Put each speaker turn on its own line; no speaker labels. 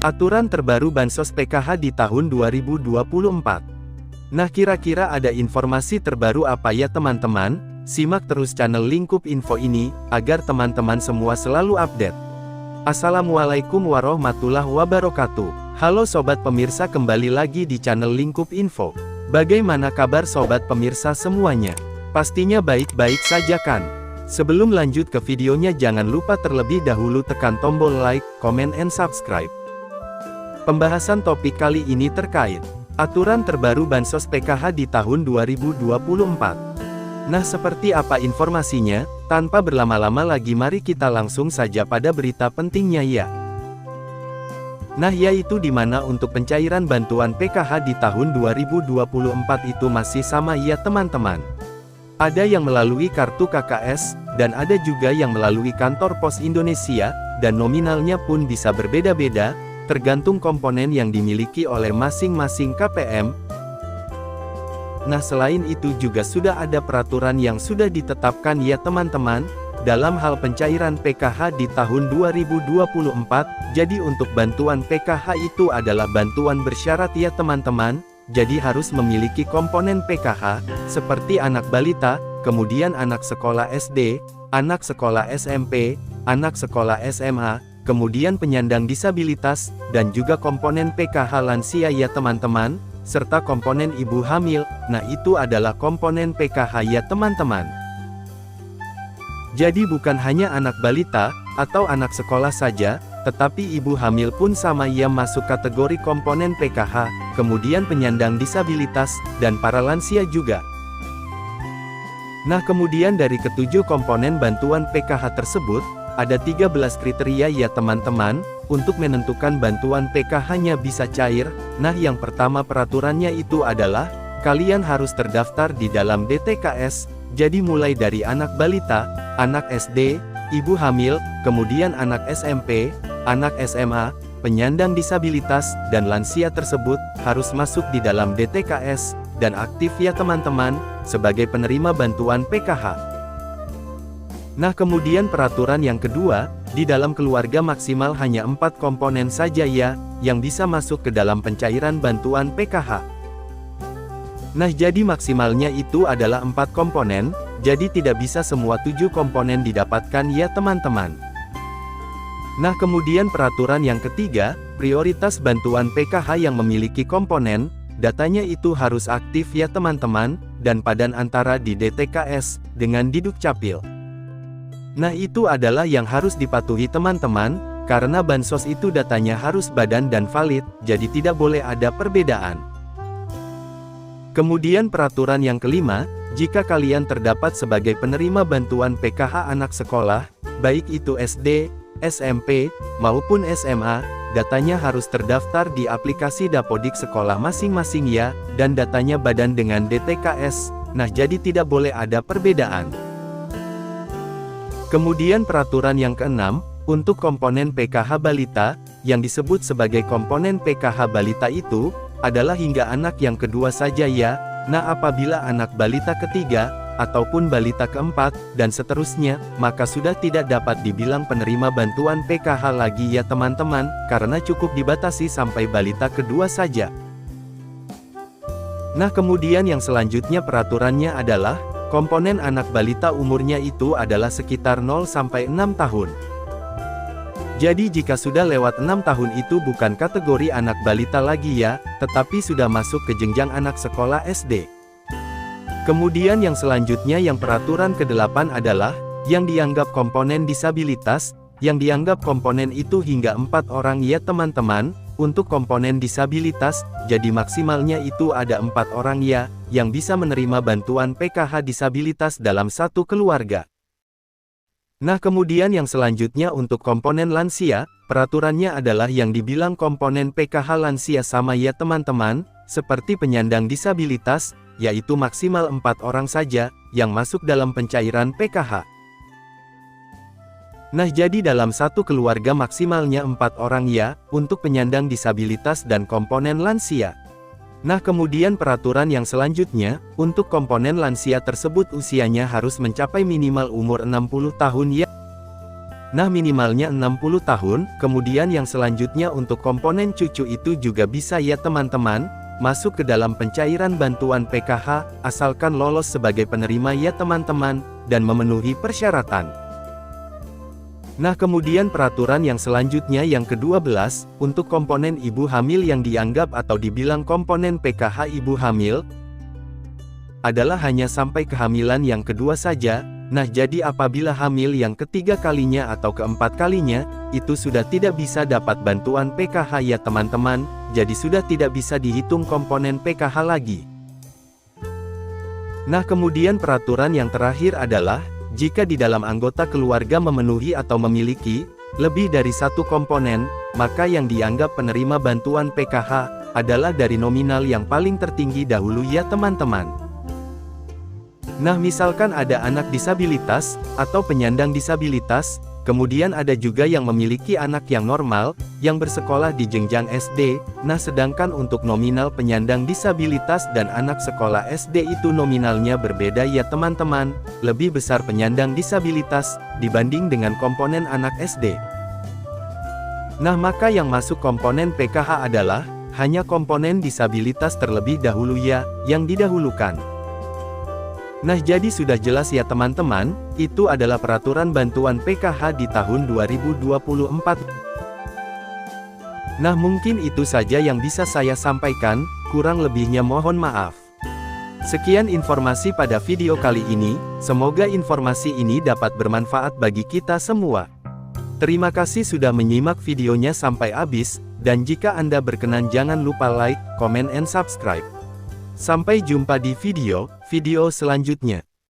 Aturan terbaru Bansos PKH di tahun 2024. Nah, kira-kira ada informasi terbaru apa ya teman-teman? Simak terus channel Lingkup Info ini, agar teman-teman semua selalu update. Assalamualaikum warahmatullahi wabarakatuh. Halo sobat pemirsa, kembali lagi di channel Lingkup Info. Bagaimana kabar sobat pemirsa semuanya? Pastinya baik-baik saja kan? Sebelum lanjut ke videonya, jangan lupa terlebih dahulu tekan tombol like, comment, and subscribe. Pembahasan topik kali ini terkait aturan terbaru Bansos PKH di tahun 2024. Nah, seperti apa informasinya? Tanpa berlama-lama lagi, mari kita langsung saja pada berita pentingnya ya. Nah, yaitu dimana untuk pencairan bantuan PKH di tahun 2024 itu masih sama ya teman-teman. Ada yang melalui kartu KKS, dan ada juga yang melalui kantor pos Indonesia, dan nominalnya pun bisa berbeda-beda, tergantung komponen yang dimiliki oleh masing-masing KPM. Nah, selain itu juga sudah ada peraturan yang sudah ditetapkan ya teman-teman, dalam hal pencairan PKH di tahun 2024, jadi untuk bantuan PKH itu adalah bantuan bersyarat ya teman-teman, jadi harus memiliki komponen PKH, seperti anak balita, kemudian anak sekolah SD, anak sekolah SMP, anak sekolah SMA, kemudian penyandang disabilitas, dan juga komponen PKH lansia ya teman-teman, serta komponen ibu hamil. Nah, itu adalah komponen PKH ya teman-teman. Jadi bukan hanya anak balita, atau anak sekolah saja, tetapi ibu hamil pun sama ya masuk kategori komponen PKH, kemudian penyandang disabilitas, dan para lansia juga. Nah, kemudian dari ketujuh komponen bantuan PKH tersebut, ada 13 kriteria ya teman-teman, untuk menentukan bantuan PKH-nya bisa cair. Nah, yang pertama peraturannya itu adalah, kalian harus terdaftar di dalam DTKS, jadi mulai dari anak balita, anak SD, ibu hamil, kemudian anak SMP, anak SMA, penyandang disabilitas, dan lansia tersebut, harus masuk di dalam DTKS, dan aktif ya teman-teman, sebagai penerima bantuan PKH. Nah, kemudian peraturan yang kedua, di dalam keluarga maksimal hanya 4 komponen saja ya, yang bisa masuk ke dalam pencairan bantuan PKH. Nah, jadi maksimalnya itu adalah 4 komponen, jadi tidak bisa semua 7 komponen didapatkan ya teman-teman. Nah, kemudian peraturan yang ketiga, prioritas bantuan PKH yang memiliki komponen, datanya itu harus aktif ya teman-teman, dan padan antara di DTKS, dengan di Dukcapil. Nah, itu adalah yang harus dipatuhi teman-teman, karena bansos itu datanya harus badan dan valid, jadi tidak boleh ada perbedaan. Kemudian peraturan yang kelima, jika kalian terdapat sebagai penerima bantuan PKH anak sekolah, baik itu SD, SMP, maupun SMA, datanya harus terdaftar di aplikasi Dapodik sekolah masing-masing ya, dan datanya badan dengan DTKS, nah jadi tidak boleh ada perbedaan. Kemudian peraturan yang keenam, untuk komponen PKH balita, yang disebut sebagai komponen PKH balita itu, adalah hingga anak yang kedua saja ya. Nah, apabila anak balita ketiga, ataupun balita keempat, dan seterusnya, maka sudah tidak dapat dibilang penerima bantuan PKH lagi ya teman-teman, karena cukup dibatasi sampai balita kedua saja. Nah, kemudian yang selanjutnya peraturannya adalah, komponen anak balita umurnya itu adalah sekitar 0-6 tahun. Jadi jika sudah lewat 6 tahun itu bukan kategori anak balita lagi ya, tetapi sudah masuk ke jenjang anak sekolah SD. Kemudian yang selanjutnya yang peraturan ke-8 adalah, yang dianggap komponen disabilitas, yang dianggap komponen itu hingga 4 orang ya teman-teman. Untuk komponen disabilitas, jadi maksimalnya itu ada 4 orang ya, yang bisa menerima bantuan PKH disabilitas dalam satu keluarga. Nah, kemudian yang selanjutnya untuk komponen lansia, peraturannya adalah yang dibilang komponen PKH lansia sama ya teman-teman, seperti penyandang disabilitas, yaitu maksimal 4 orang saja, yang masuk dalam pencairan PKH. Nah, jadi dalam satu keluarga maksimalnya 4 orang ya, untuk penyandang disabilitas dan komponen lansia. Nah, kemudian peraturan yang selanjutnya, untuk komponen lansia tersebut usianya harus mencapai minimal umur 60 tahun ya. Nah, minimalnya 60 tahun, kemudian yang selanjutnya untuk komponen cucu itu juga bisa ya teman-teman, masuk ke dalam pencairan bantuan PKH, asalkan lolos sebagai penerima ya teman-teman, dan memenuhi persyaratan. Nah, kemudian peraturan yang selanjutnya yang ke-12, untuk komponen ibu hamil yang dianggap atau dibilang komponen PKH ibu hamil, adalah hanya sampai kehamilan yang kedua saja. Nah, jadi apabila hamil yang ketiga kalinya atau keempat kalinya, itu sudah tidak bisa dapat bantuan PKH ya teman-teman, jadi sudah tidak bisa dihitung komponen PKH lagi. Nah, kemudian peraturan yang terakhir adalah, jika di dalam anggota keluarga memenuhi atau memiliki lebih dari satu komponen, maka yang dianggap penerima bantuan PKH adalah dari nominal yang paling tertinggi dahulu ya teman-teman. Nah, misalkan ada anak disabilitas, atau penyandang disabilitas, kemudian ada juga yang memiliki anak yang normal, yang bersekolah di jenjang SD, nah sedangkan untuk nominal penyandang disabilitas dan anak sekolah SD itu nominalnya berbeda ya teman-teman, lebih besar penyandang disabilitas, dibanding dengan komponen anak SD. Nah, maka yang masuk komponen PKH adalah, hanya komponen disabilitas terlebih dahulu ya, yang didahulukan. Nah, jadi sudah jelas ya teman-teman, itu adalah peraturan bantuan PKH di tahun 2024. Nah, mungkin itu saja yang bisa saya sampaikan, kurang lebihnya mohon maaf. Sekian informasi pada video kali ini, semoga informasi ini dapat bermanfaat bagi kita semua. Terima kasih sudah menyimak videonya sampai habis, dan jika Anda berkenan jangan lupa like, comment and subscribe. Sampai jumpa di video selanjutnya.